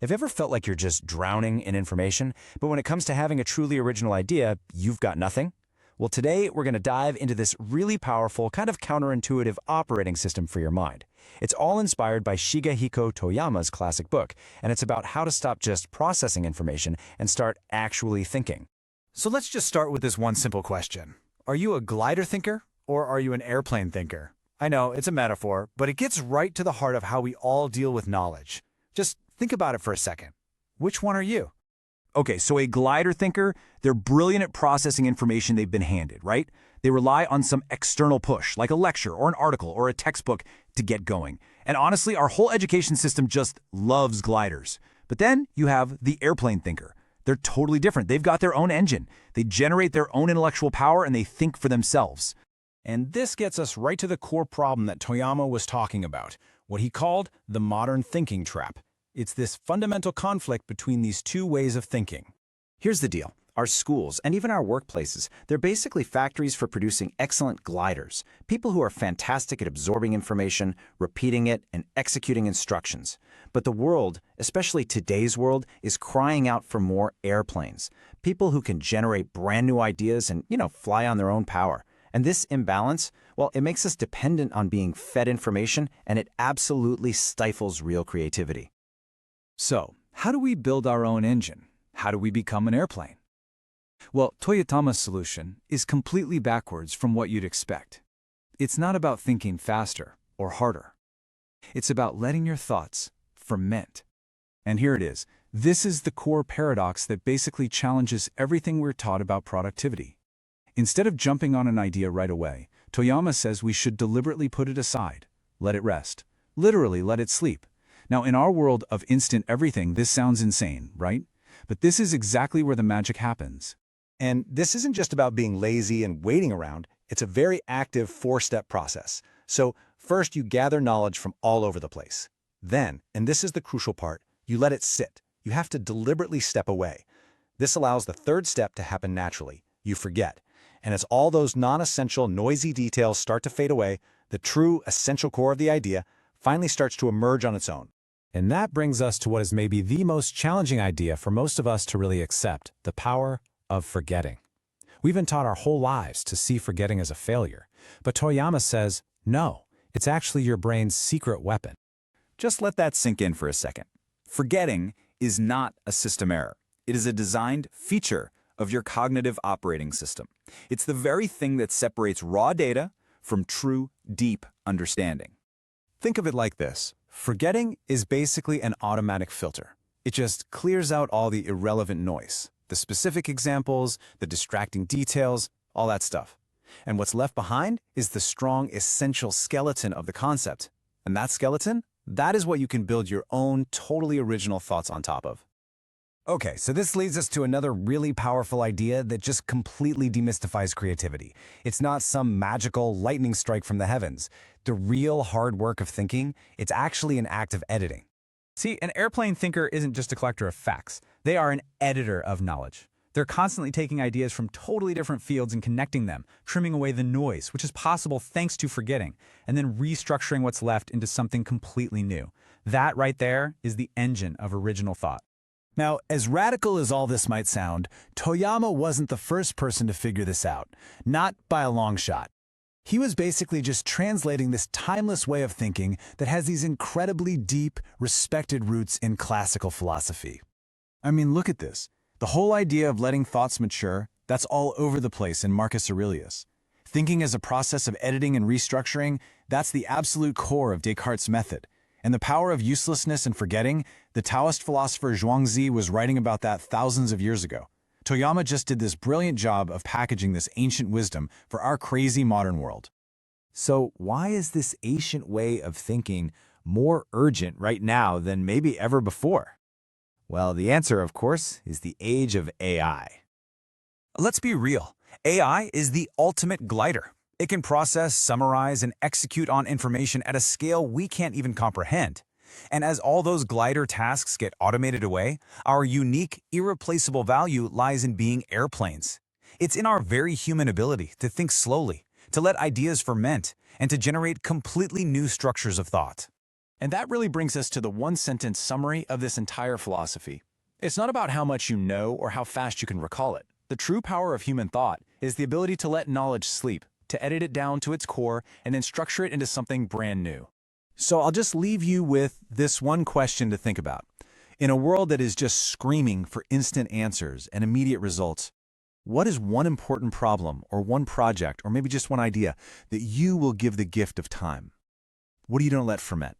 Have you ever felt like you're just drowning in information, but when it comes to having a truly original idea, you've got nothing? Well, today we're going to dive into this really powerful, kind of counterintuitive operating system for your mind. It's all inspired by Shigehiko Toyama's classic book, and it's about how to stop just processing information and start actually thinking. So let's just start with this one simple question. Are you a glider thinker or are you an airplane thinker? I know, it's a metaphor, but it gets right to the heart of how we all deal with knowledge. Just think about it for a second. Which one are you? Okay, so a glider thinker, they're brilliant at processing information they've been handed, right? They rely on some external push, like a lecture or an article or a textbook, to get going. And honestly, our whole education system just loves gliders. But then you have the airplane thinker. They're totally different. They've got their own engine. They generate their own intellectual power and they think for themselves. And this gets us right to the core problem that Toyama was talking about, what he called the modern thinking trap. It's this fundamental conflict between these two ways of thinking. Here's the deal. Our schools, and even our workplaces, they're basically factories for producing excellent gliders, people who are fantastic at absorbing information, repeating it, and executing instructions. But the world, especially today's world, is crying out for more airplanes, people who can generate brand new ideas and, fly on their own power. And this imbalance, well, it makes us dependent on being fed information, and it absolutely stifles real creativity. So, how do we build our own engine? How do we become an airplane? Well, Toyota's solution is completely backwards from what you'd expect. It's not about thinking faster or harder. It's about letting your thoughts ferment. And here it is. This is the core paradox that basically challenges everything we're taught about productivity. Instead of jumping on an idea right away, Toyama says we should deliberately put it aside, let it rest, literally let it sleep. Now, in our world of instant everything, this sounds insane, right? But this is exactly where the magic happens. And this isn't just about being lazy and waiting around. It's a very active four-step process. So first, you gather knowledge from all over the place. Then, and this is the crucial part, you let it sit. You have to deliberately step away. This allows the third step to happen naturally. You forget. And as all those non-essential, noisy details start to fade away, the true, essential core of the idea finally starts to emerge on its own. And that brings us to what is maybe the most challenging idea for most of us to really accept, the power of forgetting. We've been taught our whole lives to see forgetting as a failure, but Toyama says, no, it's actually your brain's secret weapon. Just let that sink in for a second. Forgetting is not a system error. It is a designed feature of your cognitive operating system. It's the very thing that separates raw data from true, deep understanding. Think of it like this. Forgetting is basically an automatic filter. It just clears out all the irrelevant noise, the specific examples, the distracting details, all that stuff. And what's left behind is the strong, essential skeleton of the concept. And that skeleton, that is what you can build your own totally original thoughts on top of. Okay, so this leads us to another really powerful idea that just completely demystifies creativity. It's not some magical lightning strike from the heavens. The real hard work of thinking, it's actually an act of editing. See, an airplane thinker isn't just a collector of facts. They are an editor of knowledge. They're constantly taking ideas from totally different fields and connecting them, trimming away the noise, which is possible thanks to forgetting, and then restructuring what's left into something completely new. That right there is the engine of original thought. Now, as radical as all this might sound, Toyama wasn't the first person to figure this out, not by a long shot. He was basically just translating this timeless way of thinking that has these incredibly deep, respected roots in classical philosophy. I mean, look at this. The whole idea of letting thoughts mature, that's all over the place in Marcus Aurelius. Thinking as a process of editing and restructuring, that's the absolute core of Descartes' method. And the power of uselessness and forgetting, the Taoist philosopher Zhuangzi was writing about that thousands of years ago. Toyama just did this brilliant job of packaging this ancient wisdom for our crazy modern world. So why is this ancient way of thinking more urgent right now than maybe ever before? Well, the answer, of course, is the age of AI. Let's be real. AI is the ultimate glider. It can process, summarize, and execute on information at a scale we can't even comprehend. And as all those glider tasks get automated away, our unique, irreplaceable value lies in being airplanes. It's in our very human ability to think slowly, to let ideas ferment, and to generate completely new structures of thought. And that really brings us to the one-sentence summary of this entire philosophy. It's not about how much you know or how fast you can recall it. The true power of human thought is the ability to let knowledge sleep, to edit it down to its core, and then structure it into something brand new. So I'll just leave you with this one question to think about. In a world that is just screaming for instant answers and immediate results, what is one important problem or one project or maybe just one idea that you will give the gift of time? What are you going to let ferment?